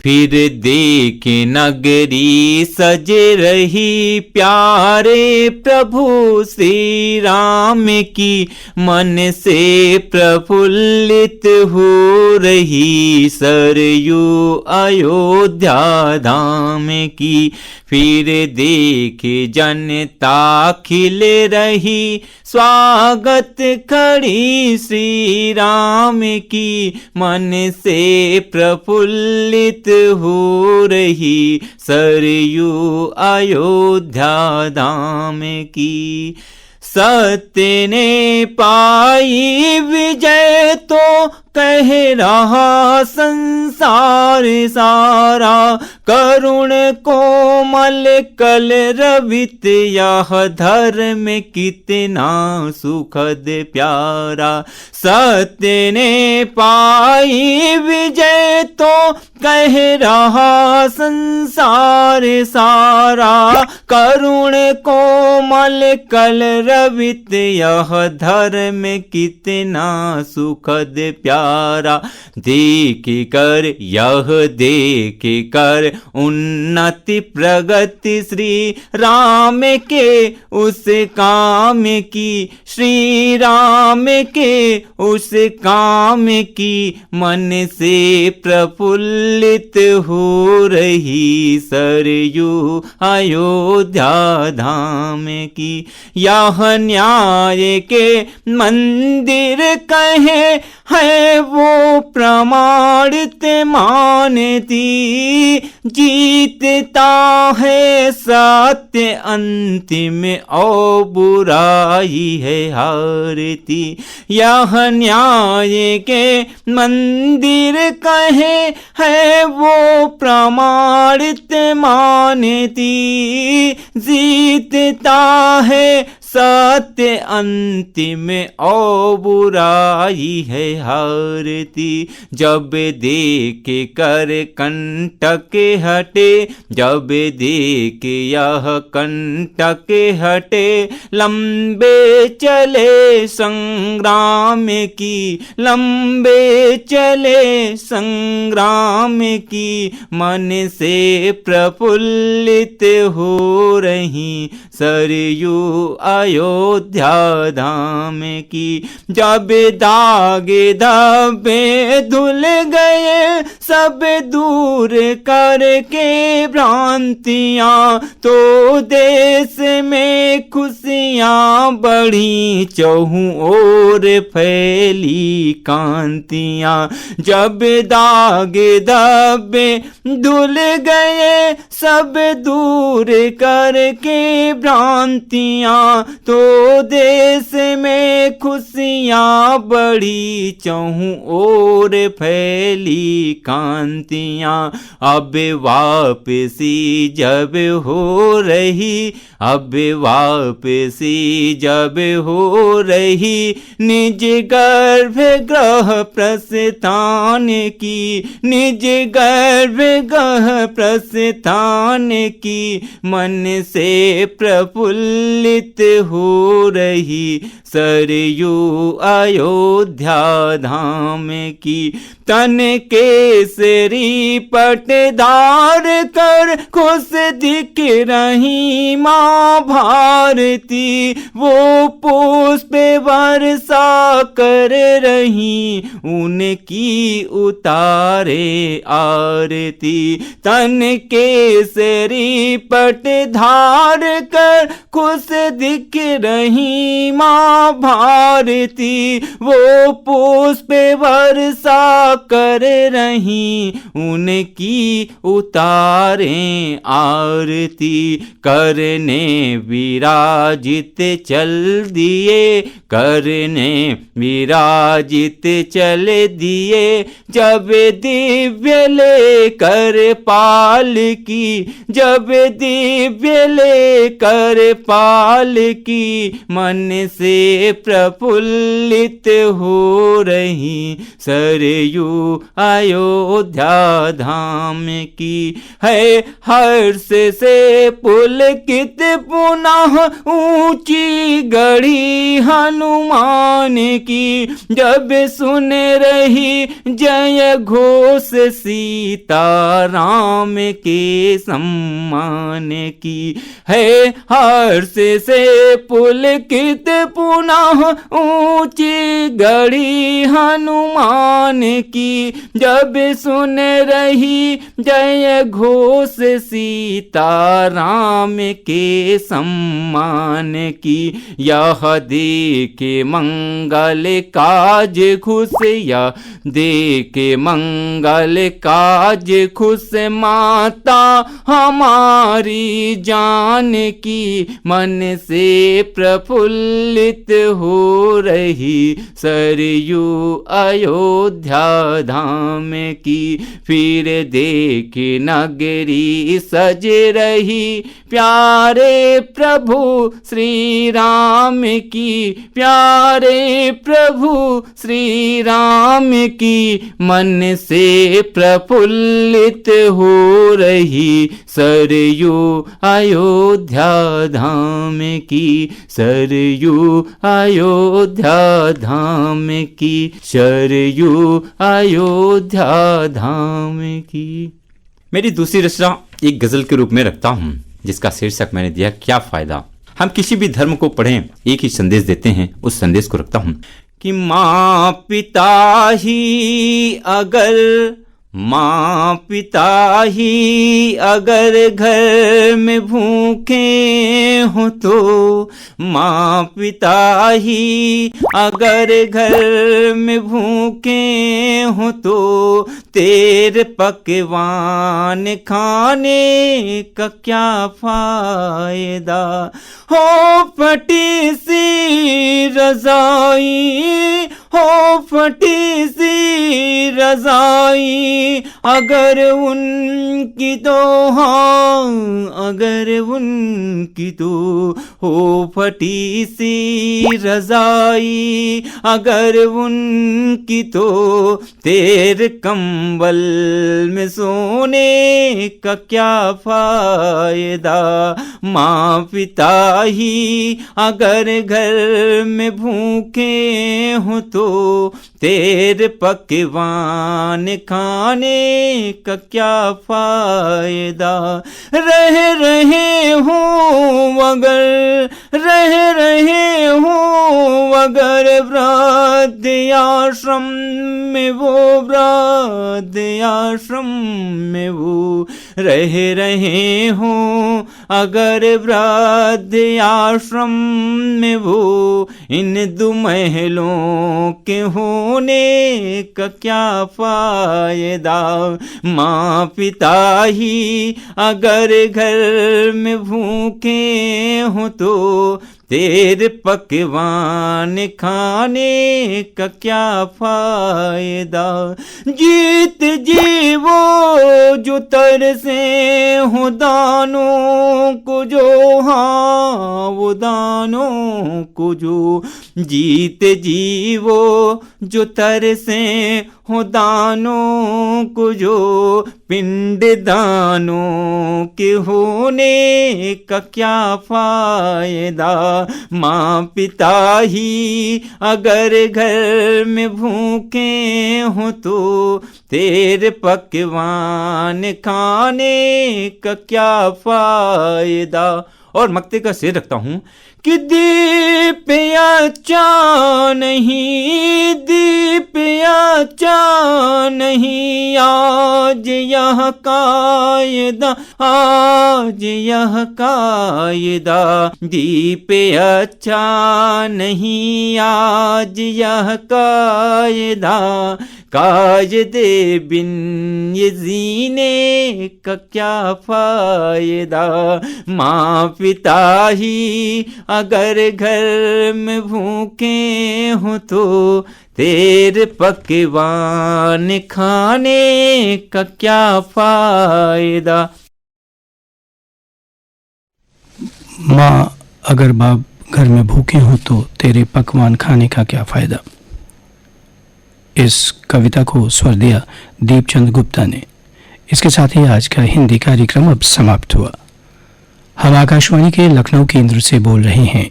फिर देखे नगरी सज रही प्यारे प्रभु श्री राम की, मन से प्रफुल्लित हो रही सरयू अयोध्या धाम की। फिर देखे जनता खिल रही स्वागत खड़ी श्री राम की, मन से प्रफुल्लित हो रही सरयू अयोध्या धाम की। सत्य ने पाई विजय तो कह रहा संसार सारा, करुण कोमल कल रवित यह धर्म कितना सुखद प्यारा। सत्य ने पाई विजय तो कह रहा संसार सारा, करुण कोमल कल रवित यह धर्म कितना सुखद प्यारा। देख कर यह देख कर उन्नति प्रगति श्री राम के उस काम की, श्री राम के उस काम की, मन से प्रफुल्लित हो रही सरयू अयोध्या धाम की। यह न्याय के मंदिर कहे है वो प्रमाणित मानती, जीतता है सत्य अंतिम और बुराई है हारती। यह न्याय के मंदिर कहे है वो प्रमाणित मानती, जीतता है सत्य अंतिम और बुराई है हारती। जब देख कर कंटक हटे, जब देख यह कंटक हटे, लंबे चले संग्राम की, लंबे चले संग्राम की, मन से प्रफुल्लित हो रही सरयू अयोध्या धाम की। जब दागे धब्बे धुल गए सब दूर करके भ्रांतियां, तो देश में खुशियां बढ़ी चहुं ओर फैली कांतियां। जब दागे धब्बे धुल गए सब दूर करके भ्रांतियां, तो देश में खुशियां बढ़ी चहुं ओर फैली कांतियां। अब वापसी जब हो रही, अब वापसी जब हो रही, निज गर्भ ग्रह प्रस्थान की, निज गर्भ ग्रह प्रस्थान की, मन से प्रफुल्लित हो रही सरयू अयोध्या धाम की। तन केसरी पटदार कर खुश दिख रही माँ भारती, वो पुष्प वर्षा कर रही उनकी उतारे आरती। तन केसरी पटधार कर खुश दिख रही माँ भारती, वो पुष्प वर्षा कर रही उनकी उतारे आरती। करने विराजित चल दिए, करने विराजित चल दिए, जब दिव्य लेकर पाल की, जब दिव्य लेकर पाल की, मन से प्रफुल्लित हो रही सरयू अयोध्या धाम की। है हर्ष से पुल पुलकित पुनः ऊंची गढ़ी हनुमान की, जब सुन रही जय घोष सीता राम के सम्मान की। है हर्ष से पुलकित पुनः ऊंची गढ़ी हनुमान की, जब सुन रही जय घोष सीता राम के सम्मान की। यह देखे मंगल काज खुश, यह देखे मंगल काज खुश, माता हमारी जान की, मन से प्रफुल्लित हो रही सरयू अयोध्या धाम की। फिर देखे नगरी सज रही प्यारे प्रभु श्री राम की, प्यारे प्रभु श्री राम की, मन से प्रफुल्लित हो रही सरयू अयोध्या धाम की, सरयू अयोध्या धाम की, सरयू अयोध्या धाम की। मेरी दूसरी रचना एक गजल के रूप में रखता हूँ, जिसका शीर्षक मैंने दिया क्या फायदा। हम किसी भी धर्म को पढ़ें एक ही संदेश देते हैं, उस संदेश को रखता हूँ कि माँ पिता ही अगर, माँ पिता ही अगर घर में भूखे हो तो, माँ पिता ही अगर घर में भूखे हो तो, तेरे पकवान खाने का क्या फायदा। हो फटी सी रज़ाई, हो फटी सी रज़ाई, अगर उनकी तो, हाँ अगर उनकी तो, हो फटी सी रज़ाई अगर उनकी तो, तेरे कंबल में सोने का क्या फायदा। माँ पिता ही अगर घर में भूखे हो तो, तेरे पकवान खाने का क्या फायदा। रह रहे हो अगर, रह रहे हो अगर वृद्ध आश्रम में, वो वृद्ध आश्रम में वो रह रहे हो अगर वृद्ध आश्रम में वो, इन दो महलों के होने का क्या फायदा। माँ पिता ही अगर घर में भूखे हो तो, तेरे पकवान खाने का क्या फायदा। जीत जीवो जो तरसे हो दानों को जो, हाँ वो दानों को जो, जीत जीवो जो तरसे हो दानों को जो, पिंड दानों के होने का क्या फायदा। माँ पिता ही अगर घर में भूखे हो तो, तेरे पकवान खाने का क्या फायदा। और मक्ते का शेर रखता हूँ कि दीप अच्छा नहीं, दीप अच्छा नहीं, आज यह कायदा, आज यह कायदा। दीप अच्छा नहीं, आज यह कायदा, कायदे बिन ये जीने का क्या फायदा। माँ पिता ही अगर घर में भूखे हो तो, तेरे पकवान खाने का क्या फायदा। माँ अगर बाप घर में भूखे हो तो, तेरे पकवान खाने का क्या फायदा। इस कविता को स्वर दिया दीपचंद गुप्ता ने। इसके साथ ही आज का हिंदी कार्यक्रम अब समाप्त हुआ। हम आकाशवाणी के लखनऊ केंद्र से बोल रहे हैं।